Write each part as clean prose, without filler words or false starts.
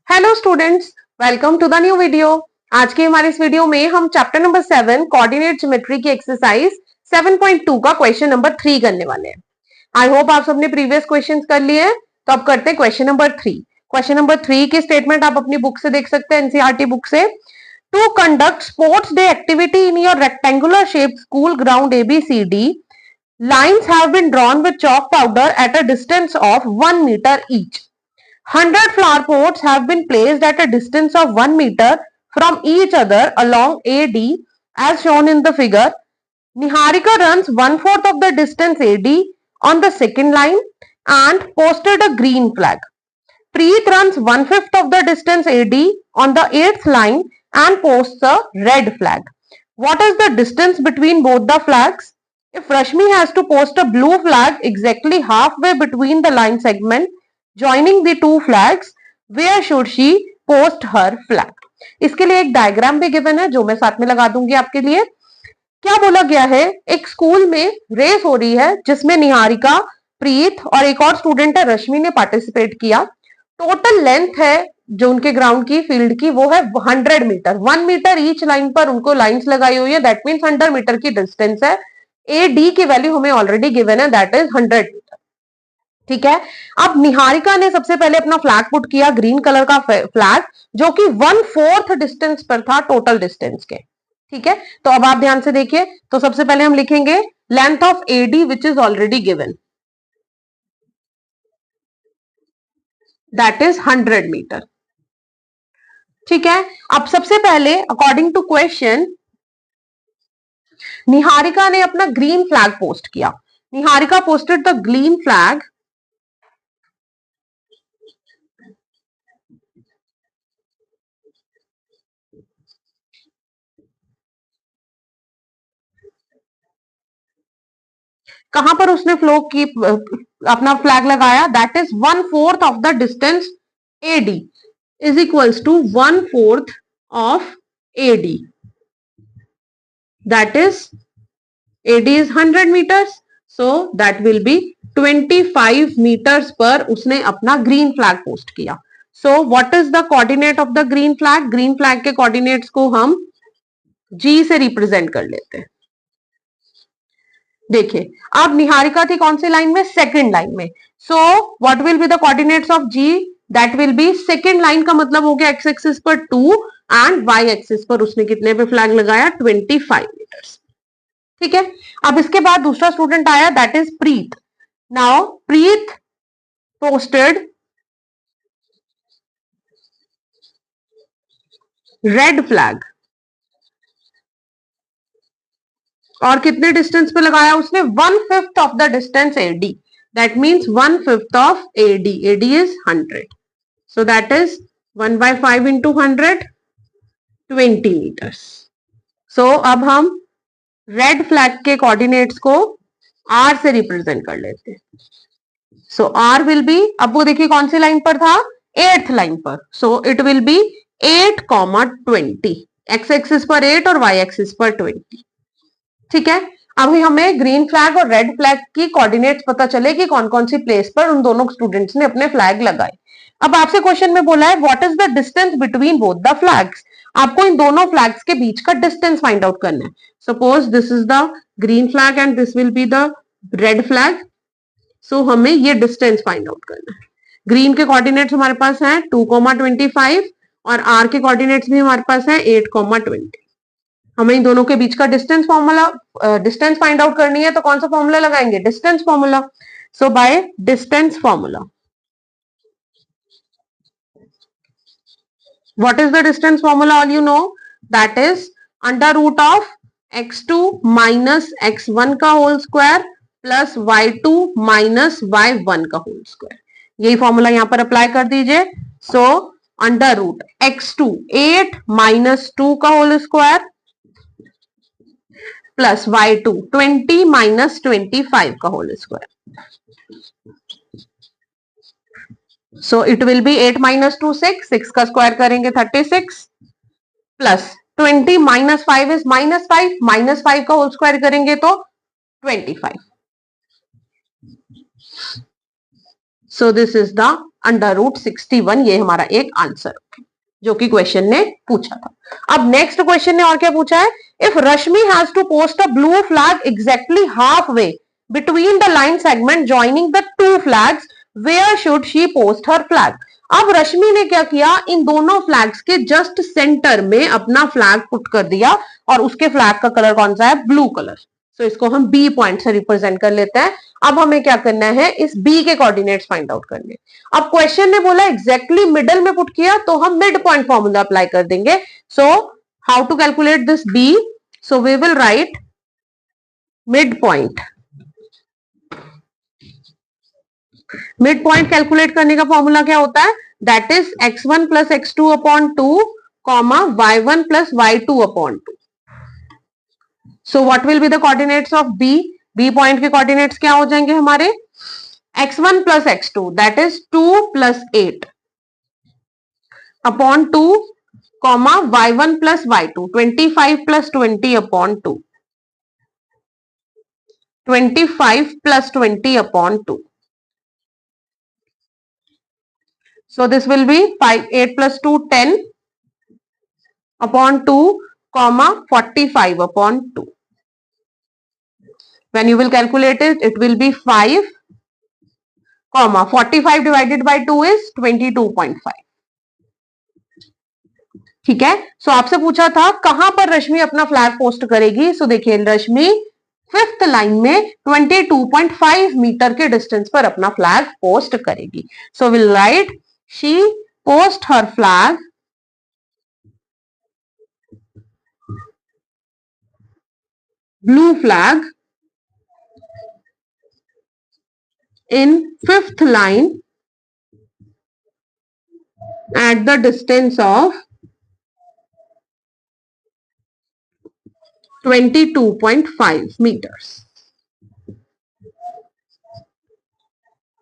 Hello students, welcome to the new video. आज के हमारे इस वीडियो में हम चैप्टर नंबर 7 कोऑर्डिनेट ज्योमेट्री की एक्सरसाइज 7.2 का क्वेश्चन नंबर 3 करने वाले हैं। आई होप आप सबने प्रीवियस क्वेश्चंस कर लिए हैं। तो अब करते हैं क्वेश्चन नंबर 3। क्वेश्चन नंबर 3 की स्टेटमेंट आप अपनी बुक से देख सकते हैं, एनसीईआरटी बुक से। To conduct sports day activity in your rectangular shape school ground ABCD, lines have been drawn with chalk powder at a distance of 1 meter each. 100 flower pots have been placed at a distance of 1 meter from each other along AD as shown in the figure. Niharika runs 1/4 of the distance AD on the second line and posted a green flag. Preet runs 1/5 of the distance AD on the 8th line and posts a red flag. What is the distance between both the flags? If Rashmi has to post a blue flag exactly halfway between the line segment joining the two flags, where should she post her flag? इसके लिए एक diagram भी given है जो मैं साथ में लगा दूंगी आपके लिए। क्या बोला गया है, एक स्कूल में रेस हो रही है जिसमें निहारिका, प्रीत और एक और स्टूडेंट है रश्मि ने पार्टिसिपेट किया। टोटल लेंथ है जो उनके ग्राउंड की फील्ड की वो है 100 मीटर। 1 मीटर ईच लाइन पर उनको लाइंस लगाई हुई है, दैट मीन्स 100 मीटर की डिस्टेंस है। AD की वैल्यू हमें ऑलरेडी गिवन है, दैट इज 100 मीटर। ठीक है, अब निहारिका ने सबसे पहले अपना फ्लैग पुट किया, ग्रीन कलर का फ्लैग, जो कि 1/4 डिस्टेंस पर था टोटल डिस्टेंस के। ठीक है, तो अब आप ध्यान से देखिए। तो सबसे पहले हम लिखेंगे length of AD which is already given, that is 100 metre. ठीक है, अब सबसे पहले अकॉर्डिंग टू क्वेश्चन निहारिका ने अपना ग्रीन फ्लैग पोस्ट किया। Niharika posted the green flag कहां पर उसने फ्लो की अपना फ्लैग लगाया, that is 1/4 of the distance AD is equals to 1/4 of AD, that is AD is 100 metres, so that will be 25 metres पर उसने अपना ग्रीन फ्लैग पोस्ट किया। So what is the coordinate of the green flag? Green flag के coordinates को हम G से represent कर लेते हैं। देखिए, अब निहारिका थी कौन सी लाइन में? सेकंड लाइन में। सो what will be the coordinates of G? That will B second line का मतलब हो गया एक्स एक्सिस पर 2 एंड वाई एक्सिस पर उसने कितने पे फ्लैग लगाया? 25 मीटर्स। ठीक है, अब इसके बाद दूसरा स्टूडेंट आया, that is Preet. Now Preet posted red flag और कितने डिस्टेंस पे लगाया उसने? 1/5 of the distance AD, that means 1/5 of AD, AD is 100, so that is 1/5 into 100, 20 meters. So अब हम रेड फ्लैग के कोऑर्डिनेट्स को R से रिप्रेजेंट कर लेते हैं। So R will be, अब वो देखिए कौन सी लाइन पर था? 8th लाइन पर। So it will be 8, 20, x axis पर 8 और y एक्सिस पर 20। ठीक है, अभी हमें ग्रीन फ्लैग और रेड फ्लैग की कोऑर्डिनेट्स पता चले कि कौन कौन सी प्लेस पर उन दोनों स्टूडेंट्स ने अपने फ्लैग लगाए। अब आपसे क्वेश्चन में बोला है what is the distance between both the flags. आपको इन दोनों फ्लैग्स के बीच का डिस्टेंस फाइंड आउट करना है। Suppose this is the green flag and this will be the red flag. So हमें ये डिस्टेंस फाइंड आउट करना है। ग्रीन के कोऑर्डिनेट्स हमारे पास हैं 2,25 और R के कोऑर्डिनेट्स भी हमारे पास हैं 8,20। हमें इन दोनों के बीच का डिस्टेंस फाइंड आउट करनी है, तो कौन सा फॉर्मूला लगाएंगे? Distance formula. So by distance formula, what is the distance formula? All you know, that is under root of x2 minus x1 का whole square plus y2 minus y1 का whole square. यही formula यहां पर apply कर दीजिए। So under root x2 8 minus 2 का whole square plus y2 20 minus 25 का whole square. So it will be 8 minus 2 6, 6 का स्क्वायर करेंगे 36 प्लस 20 माइनस 5 इज -5, -5 का होल स्क्वायर करेंगे तो 25। सो दिस इज द √61, ये हमारा एक आंसर जो कि क्वेश्चन ने पूछा था। अब नेक्स्ट क्वेश्चन ने और क्या पूछा है, if Rashmi has to post a blue flag exactly half way between the line segment joining the two flags, where should she post her flag. अब रश्मि ने क्या किया, इन दोनों फ्लैग्स के जस्ट सेंटर में अपना फ्लैग पुट कर दिया और उसके फ्लैग का कलर कौन सा है, ब्लू कलर। सो इसको हम बी पॉइंट से रिप्रेजेंट कर लेते हैं। अब हमें क्या करना है, इस बी के कोऑर्डिनेट्स फाइंड आउट करने। अब क्वेश्चन ने बोला एग्जैक्टली मिडल में पुट किया, तो हम मिड पॉइंट फॉर्मूला अप्लाई कर देंगे। So how to calculate this B, so we will write mid point. Mid point calculate करने का फॉर्मूला क्या होता है, that is x1 plus x2 upon 2 comma y1 plus y2 upon 2। So what will be the coordinates of B, B point के coordinates क्या हो जाएंगे हमारे, x1 plus x2 that is 2 plus 8 upon 2 comma y1 plus y2 25 plus 20 upon 2, 25 plus 20 upon 2। So this will be 8 plus 2 10 upon 2 comma 45 upon 2. When you will calculate it, it will be 5 comma 45 divided by 2 is 22.5. ठीक है। सो आपसे पूछा था कहां पर रश्मि अपना flag post करेगी। सो देखिए रश्मि 5th लाइन में 22.5 मीटर के डिस्टेंस पर अपना फ्लैग पोस्ट करेगी। So will write she post her flag blue flag in 5th line at the distance of 22.5 meters.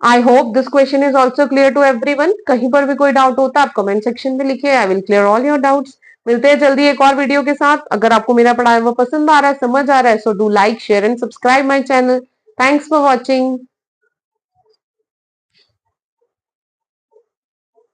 I hope this question is also clear to everyone. कहीं पर भी कोई doubt होता है आप कमेंट सेक्शन में लिखिए, I will clear all your doubts. मिलते हैं जल्दी एक और वीडियो के साथ। अगर आपको मेरा पढ़ाया हुआ पसंद आ रहा है, समझ आ रहा है, so do like share and subscribe my channel. Thanks for watching.